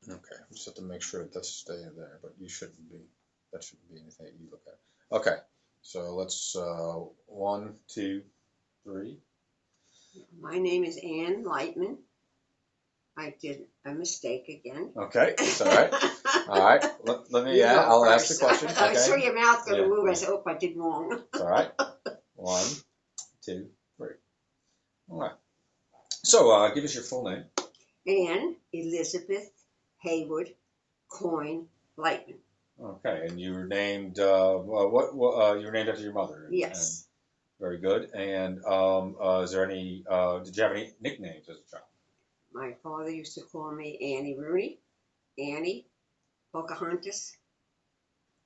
Okay, just have to make sure it does stay in there, but you shouldn't be. That shouldn't be anything you look at. Okay, so let's 1, 2, 3. My name is Ann Lightman. I did a mistake again. Okay, that's all right. All right, let me. You go I'll ask the first. question. I saw Okay. your mouth going to Yeah, move. I yeah. said, "Oh, I did wrong." It's all right. 1, 2, 3. All right. So, give us your full name. Ann Elizabeth Haywood Coyne Lightman. Okay, and you were named. You were named after your mother. And Yes. very good. And is there any? Did you have any nicknames as a child? My father used to call me Annie Rooney, Annie, Pocahontas,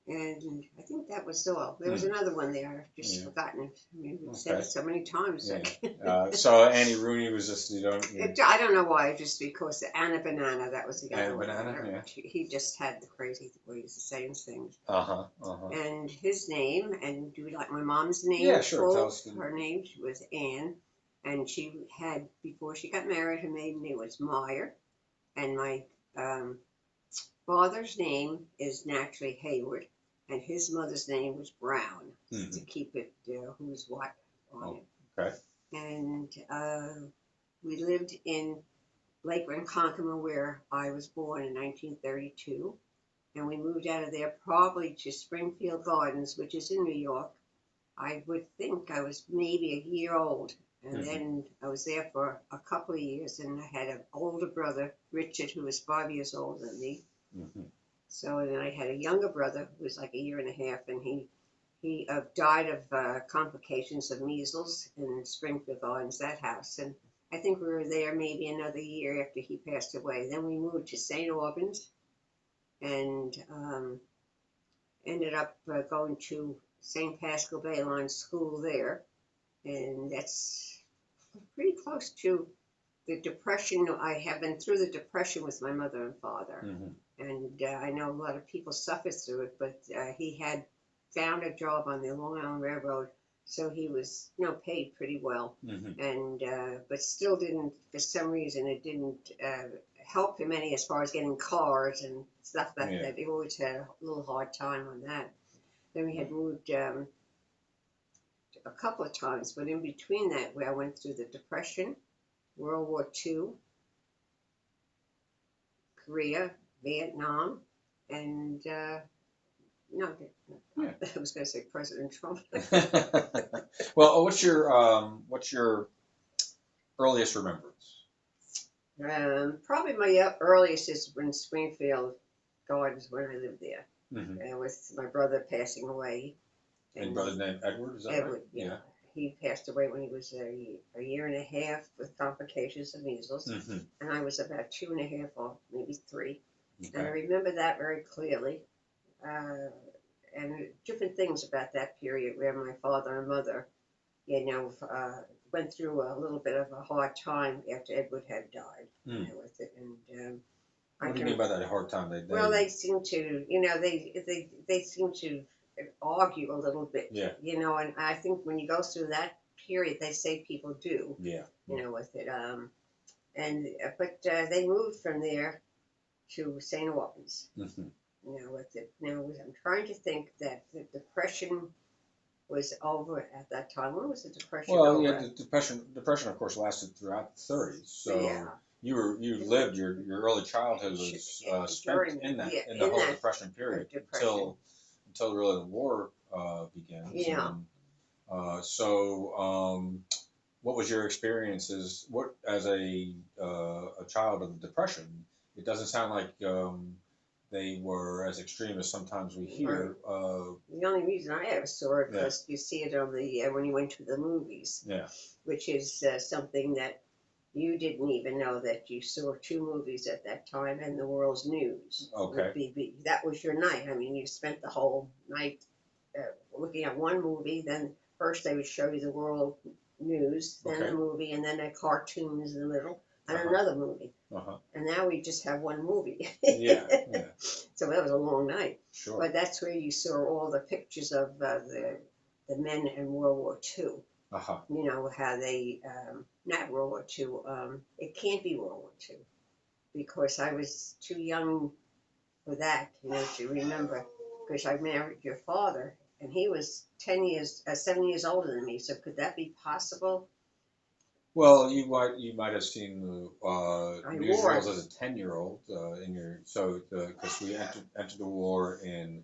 and I think that was all. There was Hmm. another one there. I've just Yeah. forgotten it. I mean, we've said Okay. it so many times. Yeah. So Annie Rooney was just you don't. I don't know why, just because Anna Banana, that was the Anna other one. Banana. Yeah. He just had the crazy ways of saying things. Uh-huh. Uh-huh. And his name, and do you like my mom's name? Yeah, sure. Tell us. Her name was Ann, and she had, before she got married, her maiden name was Meyer, and my um, father's name is naturally Hayward, and his mother's name was Brown, to keep it who's what on it. Okay. And we lived in Lake Ronkonkoma, where I was born in 1932, and we moved out of there probably to Springfield Gardens, which is in New York. I would think I was maybe a year old, and then I was there for a couple of years, and I had an older brother, Richard, who was 5 years older than me. So then I had a younger brother who was like a year and a half, and he died of complications of measles in Springfield Gardens, that house. And I think we were there maybe another year after he passed away. Then we moved to St. Albans and ended up going to St. Pascal Bay Line School there. And that's pretty close to the Depression. I have been through the Depression with my mother and father. And I know a lot of people suffered through it, but he had found a job on the Long Island Railroad, so he was, paid pretty well, and but still didn't, for some reason, it didn't help him any as far as getting cars and stuff like that. He always had a little hard time on that. Then we had moved a couple of times, but in between that, where I went through the Depression, World War II, Korea, Vietnam, and no, Yeah. I was going to say President Trump. Well, what's your earliest remembrance? Probably my earliest is in Springfield Gardens when I lived there, with my brother passing away. And your brother's name Edward, is that Edward, right? yeah. He passed away when he was a year and a half with complications of measles, and I was about 2.5 or maybe 3. Okay. And I remember that very clearly. And different things about that period where my father and mother, went through a little bit of a hard time after Edward had died. With it, and what do you mean by that hard time? Well, they seem to, they seem to argue a little bit. Yeah. And I think when you go through that period, they say people do. Yeah. With it. But they moved from there to St. Albans. With it. Now, I'm trying to think that the Depression was over at that time. When was the Depression over? Well, yeah, the Depression, of course, lasted throughout the 30s. So you lived your early childhood was spent in the whole Depression period until really the war begins. Yeah. And, what was your experiences? What as a child of the Depression? It doesn't sound like they were as extreme as sometimes we hear. Right. The only reason I ever saw it was you see it on the when you went to the movies. Yeah. Which is something that you didn't even know, that you saw 2 movies at that time, and the world's news. Okay. That was your night. I mean, you spent the whole night looking at one movie. Then first they would show you the world news, then the movie, and then the cartoons in the middle, and another movie. And now we just have one movie. Yeah. So that was a long night. Sure. But that's where you saw all the pictures of the men in World War II. How they, not World War II, it can't be World War II. because I was too young for that, to remember, because I married your father, and he was 7 years older than me. So could that be possible? Well, you might have seen the newsreels as a 10-year-old in your because we entered the war in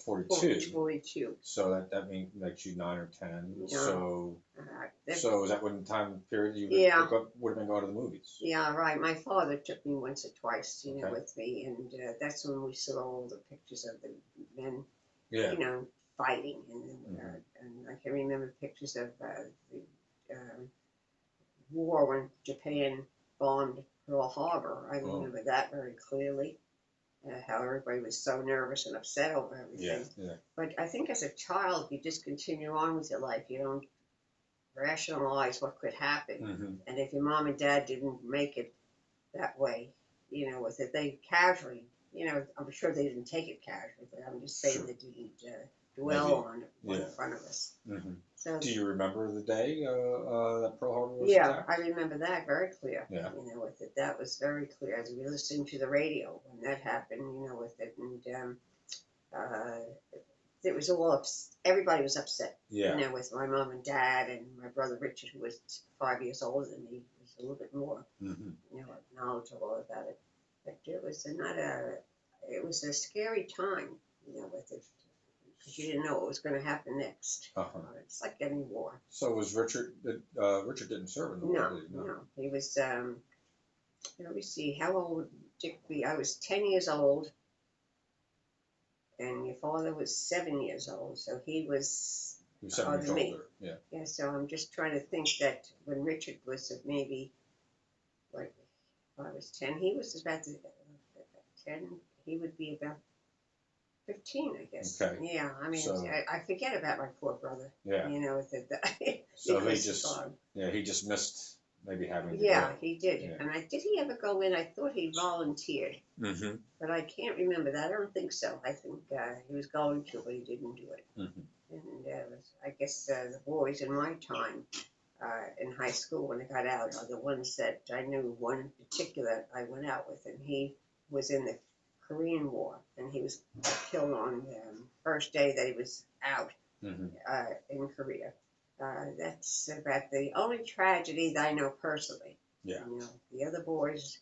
42. 42. So that makes you 9 or 10. Yeah. So is that when time period you would have been going to the movies? Yeah, right. My father took me once or twice, with me, and that's when we saw all the pictures of the men, fighting, and I can remember pictures of the war when Japan bombed Pearl Harbor. I remember that very clearly. How everybody was so nervous and upset over everything. Yeah. But I think as a child, you just continue on with your life. You don't rationalize what could happen. Mm-hmm. And if your mom and dad didn't make it that way, with it, they casually, I'm sure they didn't take it casually, but I'm just saying they didn't dwell on it in front of us. Mm-hmm. So, do you remember the day that Pearl Harbor was attacked? I remember that very clear. Yeah. With it, that was very clear. As we listened to the radio when that happened, with it, and it was all everybody was upset. Yeah. With my mom and dad and my brother Richard, who was 5 years older than me, was a little bit more, knowledgeable about it. But it was it was a scary time, with it, because you didn't know what was going to happen next. It's like any war. So was Richard didn't serve in the war, did he? No. He was, let me see, how old would Dick be? I was 10 years old, and your father was 7 years old, so he was 7 years older. Yeah. Yeah, so I'm just trying to think that when Richard was maybe, if I was 10, he was about 10, he would be about 15, I guess. Okay. Yeah, I mean, I forget about my poor brother. Yeah. So he just missed maybe having to go. He did. Yeah. And did he ever go in? I thought he volunteered. Mm-hmm. But I can't remember that. I don't think so. I think he was going to, but he didn't do it. Mm-hmm. And I guess the boys in my time in high school when I got out are the ones that I knew. One in particular I went out with, and he was in the Korean War, and he was killed on the first day that he was out in Korea. That's about the only tragedy that I know personally. Yeah. The other boys,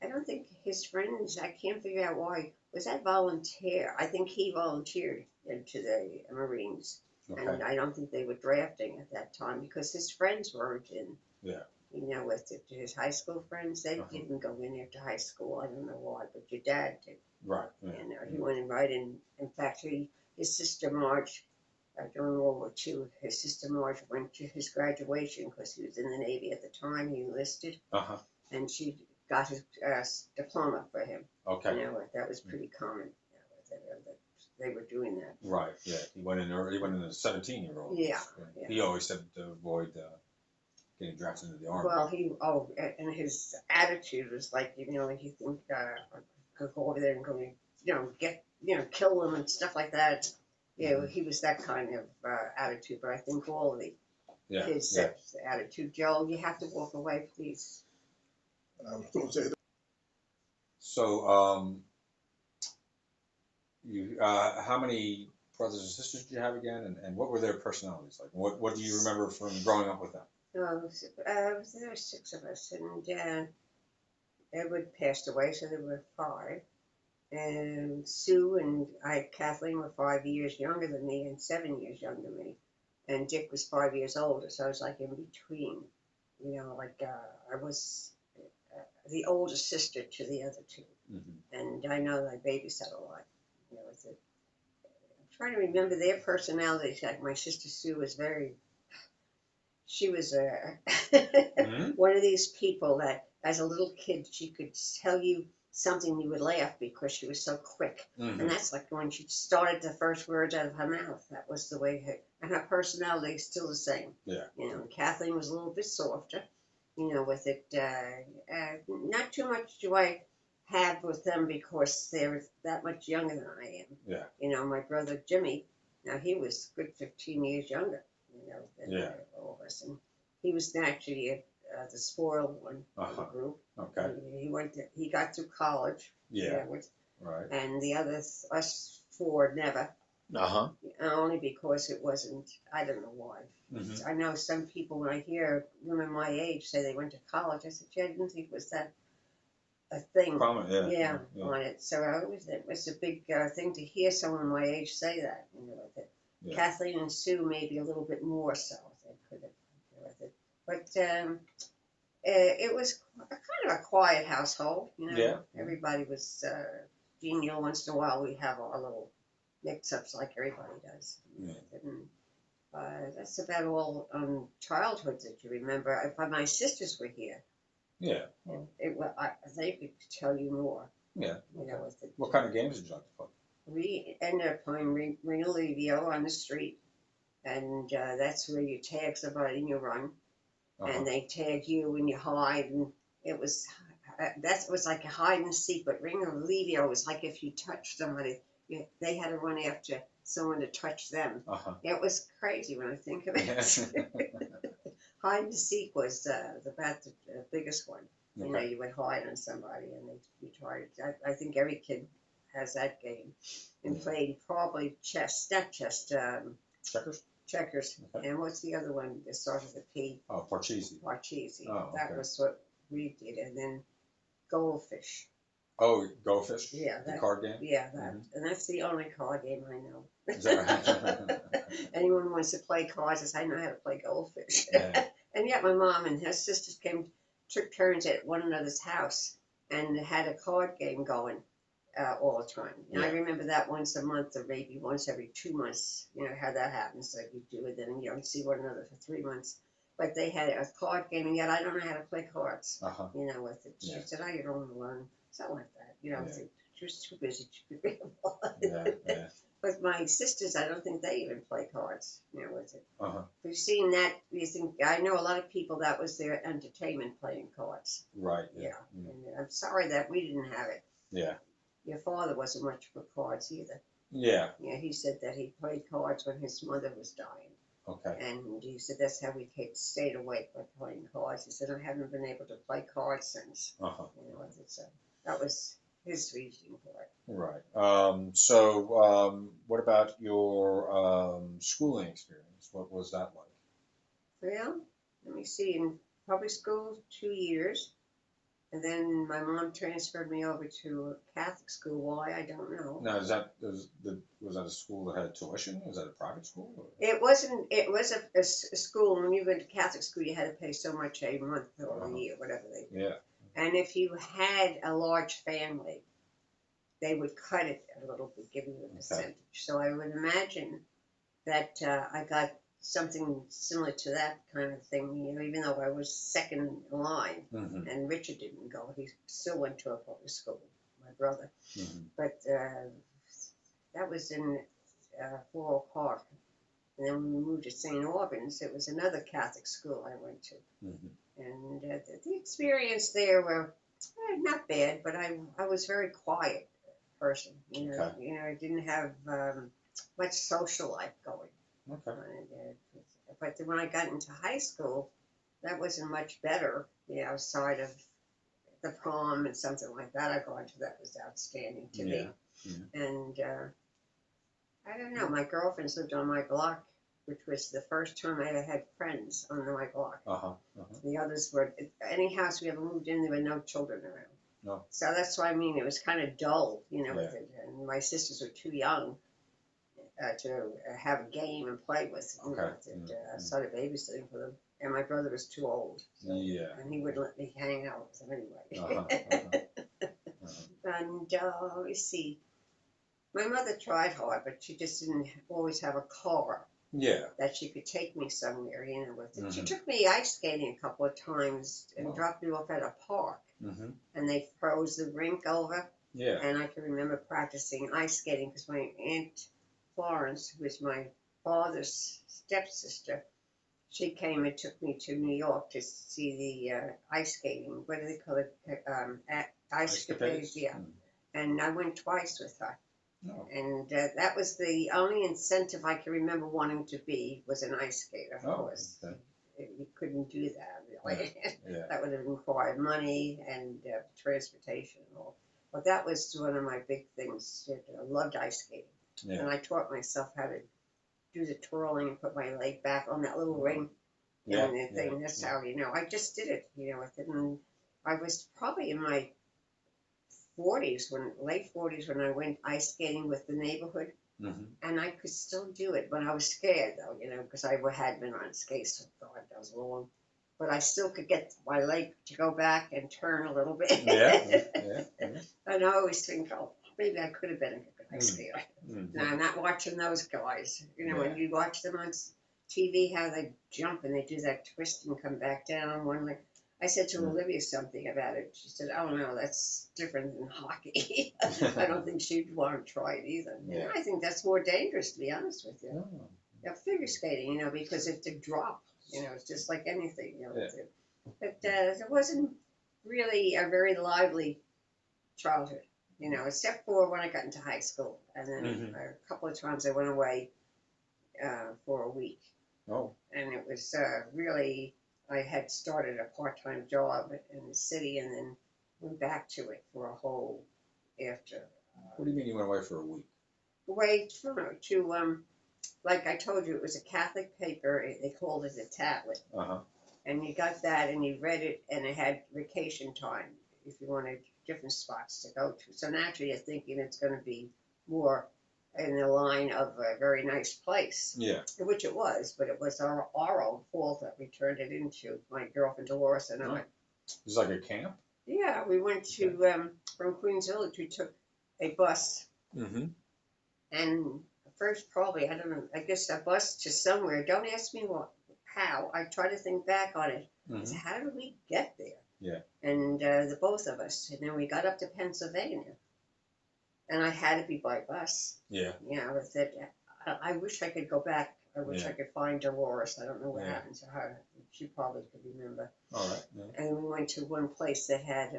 I don't think his friends, I can't figure out why. Was that volunteer? I think he volunteered into the Marines. Okay. And I don't think they were drafting at that time because his friends weren't in. Yeah. With his high school friends, they didn't go in after high school. I don't know why, but your dad did. Right. Yeah. And he went in right in. In fact, his sister Marge, during World War II, his sister Marge went to his graduation because he was in the Navy at the time. He enlisted. And she got his diploma for him. Okay. That was pretty common. That they were doing that. Right. Yeah. He went in early. He went in as a 17-year-old. Yeah. He always said to avoid getting drafted into the army. Well, and his attitude was like, he think could go over there and go, get, kill them and stuff like that. He was that kind of attitude. But I think all of the kids have the attitude. Joe, you have to walk away, please. I was going to say. So, how many brothers and sisters did you have again, and what were their personalities like? What do you remember from growing up with them? There were 6 of us, and Edward passed away, so there were 5. And Sue and Kathleen were 5 years younger than me and 7 years younger than me. And Dick was 5 years older, so I was like in between. I was the older sister to the other 2. Mm-hmm. And I know I babysat a lot. I'm trying to remember their personalities. Like my sister Sue was she was one of these people that as a little kid she could tell you something, you would laugh because she was so quick. Mm-hmm. And that's like when she started the first words out of her mouth. That was the way and her personality is still the same. Yeah. Kathleen was a little bit softer, with it. Not too much do I have with them because they're that much younger than I am. Yeah. My brother Jimmy, now he was a good 15 years younger, than all of us. And he was naturally the spoiled one of the group. Okay. He got through college. Yeah. Right. And the others, us four, never. Only because it wasn't, I don't know why. Mm-hmm. I know some people, when I hear women my age say they went to college, I said, yeah, I didn't think it was that a thing. Prominent, yeah. On it. So it was a big thing to hear someone my age say that. Yeah. Kathleen and Sue maybe a little bit more so. They could have with it. But it was kind of a quiet household. Yeah. Everybody was genial. Once in a while we have our little mix-ups like everybody does. Yeah. And, that's about all childhood that you remember. If my sisters were here, yeah, they could tell you more. Yeah. What kind of games did you like to play? We ended up playing Reno Levio on the street, and that's where you tag somebody and you run, and they tag you and you hide, and it was like a hide and seek. But Reno Levio was like if you touched somebody, they had to run after someone to touch them. It was crazy when I think of it. Hide and seek was about the biggest one. Okay. You would hide on somebody, and you tried. I think every kid has that game, and played probably chess, not chess. Checkers. Checkers. Okay. And what's the other one that starts with a P? Oh, Parcheesi. Parcheesi. Oh, okay. That was what we did, and then Goldfish. Oh, Goldfish? Yeah. The card game? Yeah, that. And that's the only card game I know. Is that right? Anyone wants to play cards, I know how to play Goldfish. Yeah. And yet my mom and her sisters took turns at one another's house and had a card game going all the time. And I remember that once a month or maybe once every 2 months, how that happens. Like you do it, then you don't see one another for 3 months. But they had a card game, and yet I don't know how to play cards. With it. She said, "Oh, you don't want to learn." Something like that. She was too busy to be involved. But my sisters, I don't think they even play cards, with it. We've seen that. I know a lot of people that was their entertainment, playing cards. Right. Yeah. And I'm sorry that we didn't have it. Yeah. Your father wasn't much for cards either. Yeah. Yeah, he said that he played cards when his mother was dying. Okay. And he said that's how we stayed awake by playing cards. He said, I haven't been able to play cards since. So that was his reasoning for it. Right. So what about your schooling experience? What was that like? Well, let me see. In public school, 2 years. And then my mom transferred me over to a Catholic school. Why, I don't know. Now, was that a school that had tuition? Was that a private school? Or? It wasn't. It was a school. When you went to Catholic school, you had to pay so much a month or a year, whatever they did. Yeah. And if you had a large family, they would cut it a little bit, give you a percentage. Okay. So I would imagine that I got something similar to that kind of thing, even though I was second in line, and Richard didn't go. He still went to a public school, my brother. But that was in Floral Park. And then when we moved to St. Albans, it was another Catholic school I went to. And the experience there were not bad, but I was a very quiet person. I didn't have much social life going. Okay. But when I got into high school, that wasn't much better. Outside of the prom and something like that, I gone to, that was outstanding to me. And I don't know. My girlfriends lived on my block, which was the first time I ever had friends on my block. The others were, any house we ever moved in, there were no children around. No. So that's why it was kind of dull, with it. And my sisters were too young to have a game and play with. I started babysitting for them. And my brother was too old. So, and he wouldn't let me hang out with them anyway. And let me see. My mother tried hard, but she just didn't always have a car. Yeah. That she could take me somewhere, with it. She took me ice skating a couple of times and dropped me off at a park. And they froze the rink over. Yeah. And I can remember practicing ice skating because my Aunt Florence, who was my father's stepsister, she came and took me to New York to see the ice skating. What do they call it? Ice capades. Yeah. And I went twice with her. Oh. And that was the only incentive I can remember wanting to be, was an ice skater. Oh, okay. You couldn't do that. That would have required money and transportation and all. But that was one of my big things. I loved ice skating, and I taught myself how to do the twirling and put my leg back on that little ring and the thing. That's how I just did it. And I was probably in my late 40s when I went ice skating with the neighborhood. Mm-hmm. And I could still do it, but I was scared though, because I had been on skates for God knows long. But I still could get my leg to go back and turn a little bit. Yeah. And I always think, oh, maybe I could have been a good ice skater. Mm-hmm. Now I'm not watching those guys. When you watch them on TV, how they jump and they do that twist and come back down one leg. I said to Olivia something about it. She said, "Oh no, that's different than hockey." I don't think she'd want to try it either. Yeah. I think that's more dangerous, to be honest with you. Oh. Yeah, figure skating, because it's a drop. It's just like anything. But it wasn't really a very lively childhood. Except for when I got into high school, and then a couple of times I went away for a week. Oh. And it was really. I had started a part-time job in the city and then went back to it for a whole after. What do you mean you went away for a week? Away to like I told you, it was a Catholic paper. They called it a tablet. Uh-huh. And you got that and you read it, and it had vacation time if you wanted different spots to go to. So naturally you're thinking it's going to be more in the line of a very nice place. Yeah. Which it was, but it was our own fault that we turned it into, my girlfriend Dolores and I. It was like a camp? Yeah, we went to, from Queens Village, we took a bus. Mm-hmm. And first probably, I don't know, I guess a bus to somewhere. Don't ask me how. I try to think back on it. Mm-hmm. So how did we get there? Yeah. And the both of us. And then we got up to Pennsylvania. And I had to be by bus. Yeah. I wish I could go back. I wish I could find Dolores. I don't know what happened to her. She probably could remember. All right. Yeah. And we went to one place that had,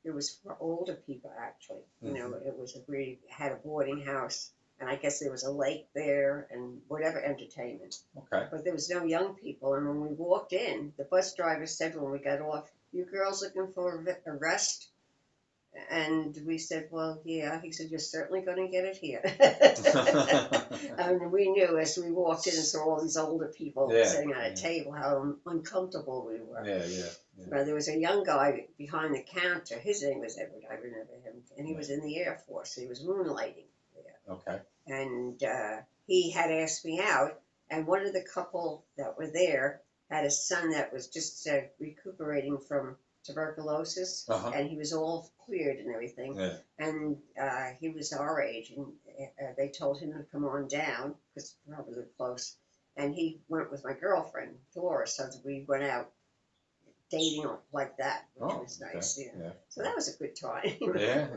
it was for older people actually. It was had a boarding house. And I guess there was a lake there and whatever entertainment. Okay. But there was no young people. And when we walked in, the bus driver said when we got off, "You girls looking for a rest?" And we said, "Well, yeah." He said, "You're certainly going to get it here." And we knew as we walked in and saw all these older people sitting at a table how uncomfortable we were. Yeah. But there was a young guy behind the counter. His name was Edward. I remember him. And he was in the Air Force. He was moonlighting there. Okay. And he had asked me out. And one of the couple that were there had a son that was just recuperating from tuberculosis, and he was all cleared and everything, and he was our age, and they told him to come on down because probably they're close, and he went with my girlfriend Dolores, so we went out dating like that, which was nice. Yeah. So that was a good time. Yeah.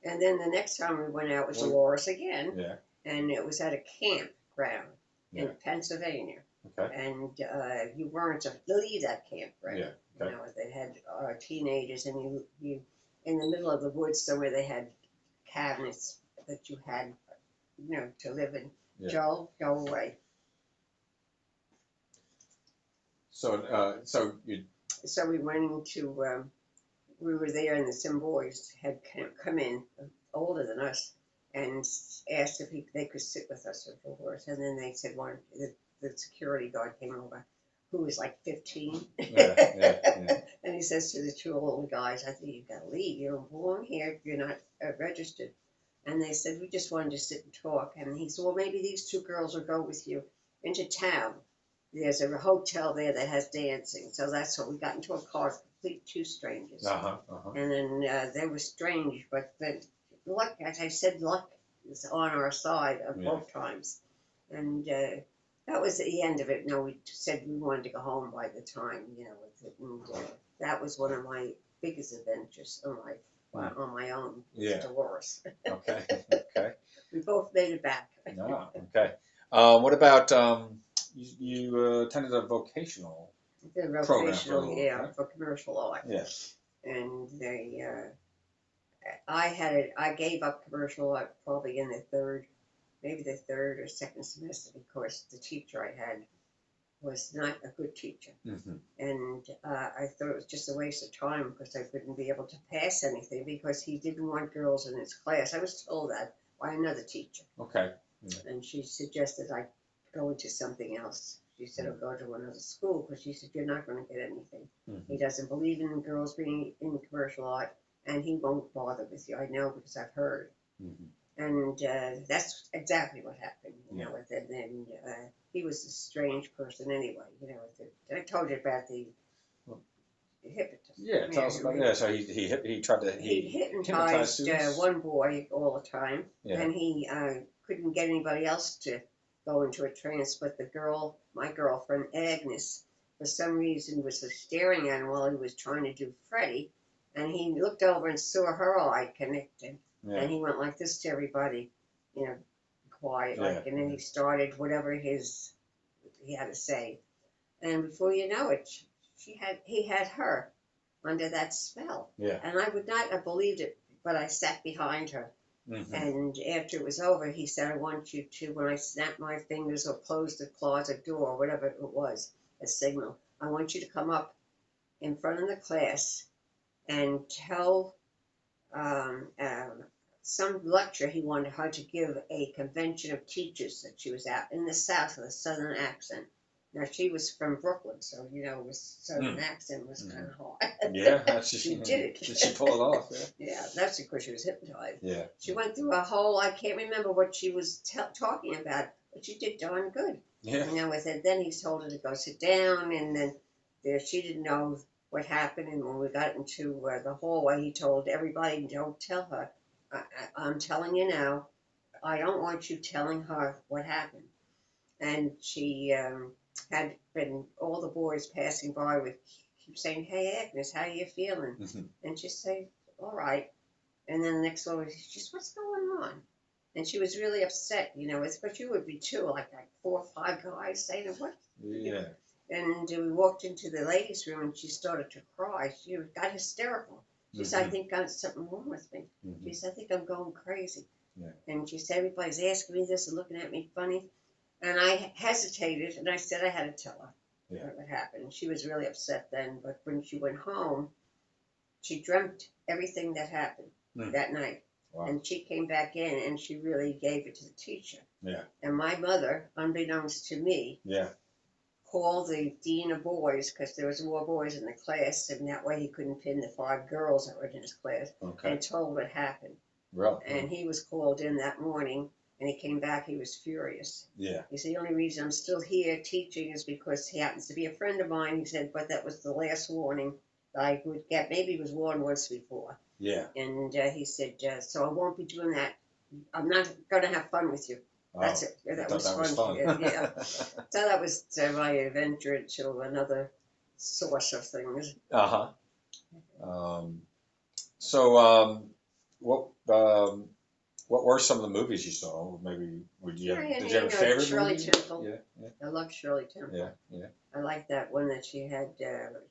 And then the next time we went out with Dolores again, and it was at a campground in Pennsylvania. Okay. And you weren't to leave that campground. Yeah. Okay. They had teenagers, and you in the middle of the woods somewhere they had cabinets that you had, to live in. Yeah. Joel, go away. So we went into, we were there, and some boys had come in, older than us, and asked if they could sit with us for horse. And then they said the security guard came over, who was like 15. And he says to the two old guys, "I think you've got to leave. You don't belong here. You're not registered." And they said, "We just wanted to sit and talk." And he said, "Well, maybe these two girls will go with you into town. There's a hotel there that has dancing." So that's what we got into a car, complete two strangers. And then they were strange, but luck, as I said, luck is on our side both times. And that was the end of it. We said we wanted to go home by the time, and that was one of my biggest adventures in life, on my own, with Dolores. Okay. We both made it back. Okay. What about you attended a vocational program for commercial art. Yes. And I gave up commercial art probably in the third or second semester, because the teacher I had was not a good teacher. Mm-hmm. And I thought it was just a waste of time because I wouldn't be able to pass anything because he didn't want girls in his class. I was told that by another teacher. Okay. Yeah. And she suggested I go into something else. She said, I'll go to another school because she said, you're not going to get anything. Mm-hmm. He doesn't believe in girls being in commercial art, and he won't bother with you. I know because I've heard. Mm-hmm. And that's exactly what happened, you know, with it. And he was a strange person anyway, you know. I told you about the hypnotist. Yeah, tell us about So he tried to he hypnotized one boy all the time, and he couldn't get anybody else to go into a trance. But the girl, my girlfriend Agnes, for some reason was staring at him while he was trying to do Freddie, and he looked over and saw her eye connected. Yeah. And he went like this to everybody, you know, quiet, like, and then he started whatever he had to say, and before you know it, he had her under that spell. Yeah. And I would not have believed it, but I sat behind her. Mm-hmm. And after it was over, he said, I want you to, when I snap my fingers or close the closet door, or whatever it was, a signal, I want you to come up in front of the class and tell some lecture he wanted her to give a convention of teachers that she was at in the South with a Southern accent. Now, she was from Brooklyn, so, you know, Southern accent was kind of hard. Yeah, she did it. Did she pull it off? Yeah, that's because she was hypnotized. Yeah. She went through a whole, I can't remember what she was talking about, but she did darn good. Yeah. You know, with it. Then he told her to go sit down, and then she didn't know what happened. And when we got into the hallway, he told everybody, don't tell her. I'm telling you now, I don't want you telling her what happened. And she had been, all the boys passing by would keep saying, hey, Agnes, how you feeling? Mm-hmm. And she'd say, all right. And then the next one, she said, what's going on? And she was really upset, you know, but you would be too, like 4 or 5 guys saying, what? Yeah. And we walked into the ladies' room, and she started to cry. She got hysterical. She said, I think there's something wrong with me. Mm-hmm. She said, I think I'm going crazy. Yeah. And she said, everybody's asking me this and looking at me funny. And I hesitated, and I said I had to tell her what happened. She was really upset then, but when she went home, she dreamt everything that happened that night. Wow. And she came back in, and she really gave it to the teacher. Yeah. And my mother, unbeknownst to me, called the dean of boys, because there was more boys in the class, and that way he couldn't pin the 5 girls that were in his class, and told what happened. Really? And he was called in that morning. And he came back, he was furious. Yeah. He said, the only reason I'm still here teaching is because he happens to be a friend of mine. He said, but that was the last warning that I would get. Maybe he was warned once before. Yeah. And he said, so I won't be doing that. I'm not going to have fun with you. That's it. That was fun. Yeah. So that was my adventure into another source of things. Uh-huh. What were some of the movies you saw? Maybe did you have a favorite Shirley movie? Temple. Yeah. I love Shirley Temple. Yeah. I like that one that she had.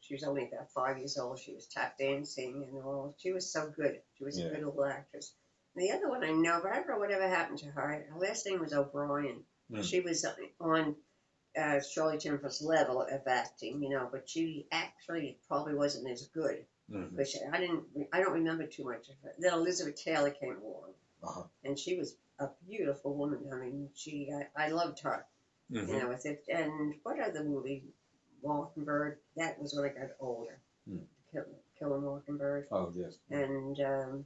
She was only about 5 years old. She was tap dancing and all. She was so good. She was a good little actress. And the other one I know, but I don't know whatever happened to her. Her last name was O'Brien. She was on Shirley Temple's level of acting, you know, but she actually probably wasn't as good. Mm-hmm. But I don't remember too much of her. Then Elizabeth Taylor came along. Uh-huh. And she was a beautiful woman. I mean, I loved her, you know, with it. And what other movie? Mockingbird. That was when I got older. Kill a Mockingbird. Oh, yes. And there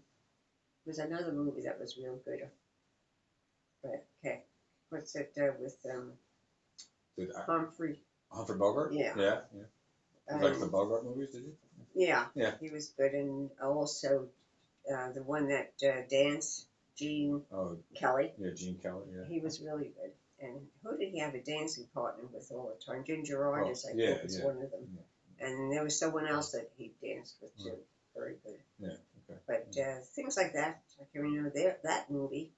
was another movie that was real good. But, okay. What's it with Humphrey Bogart? Yeah. Yeah. You like the Bogart movies, did you? Yeah. Yeah. He was good. And also the one that danced. Gene Kelly. Yeah, Gene Kelly, yeah. He was really good. And who did he have a dancing partner with all the time? Ginger Rogers, I think, was one of them. Yeah. And there was someone else that he danced with, too. Very good. Yeah, okay. But things like that, I can remember that movie.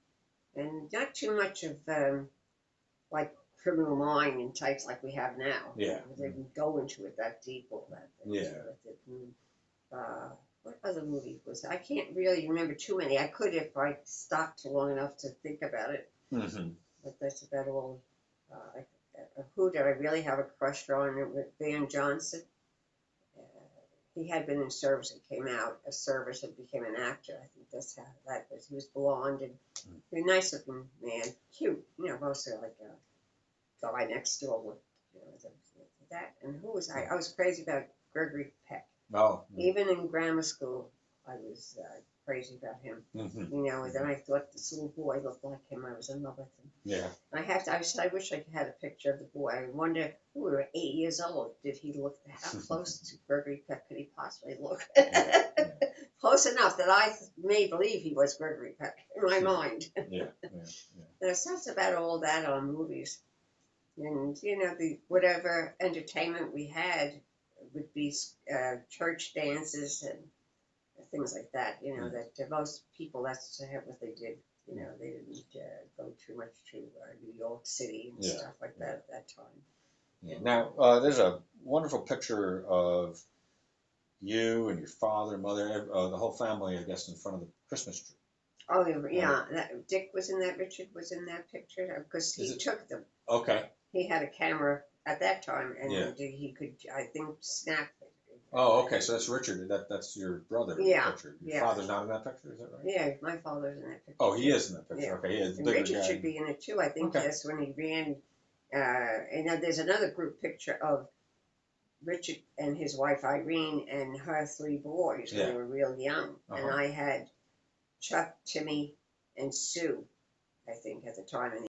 And not too much of, like, Criminal Mind and types like we have now. Yeah. They would go into it that deep, all that. What other movie was that? I can't really remember too many. I could if I stopped long enough to think about it. Mm-hmm. But that's about all I who did I really have a crush on? Van Johnson. He had been in service and came out of service and became an actor. I think that's how that was. He was blonde and a nice looking man, cute, mostly like a guy next door with, that. And who was I? I was crazy about Gregory Peck. Oh. Even in grammar school, I was crazy about him. Mm-hmm. And then I thought this little boy looked like him. I was in love with him. Yeah. I said, I wish I had a picture of the boy. I wonder, we were 8 years old. Did he look, how close to Gregory Peck could he possibly look? Close enough that I may believe he was Gregory Peck in my mind. Yeah. So that's about all that on movies. And, the whatever entertainment we had would be church dances and things like that, that most people, that's what they did. They didn't go too much to New York City and stuff like that at that time. Yeah. Now, there's a wonderful picture of you and your father, mother, the whole family, I guess, in front of the Christmas tree. Oh, yeah. Dick was in that. Richard was in that picture because he took them. Okay. He had a camera at that time, and he could, I think, snap it. Oh, okay. So that's Richard. That's your brother. Picture. Your father's not in that picture, is that right? Yeah, my father's in that picture. Oh, he is in that picture. Yeah. Okay, he is. And Richard should be in it too. I think that's when he ran. And now there's another group picture of Richard and his wife Irene and her 3 boys when they were real young. And I had Chuck, Timmy, and Sue, I think, at the time.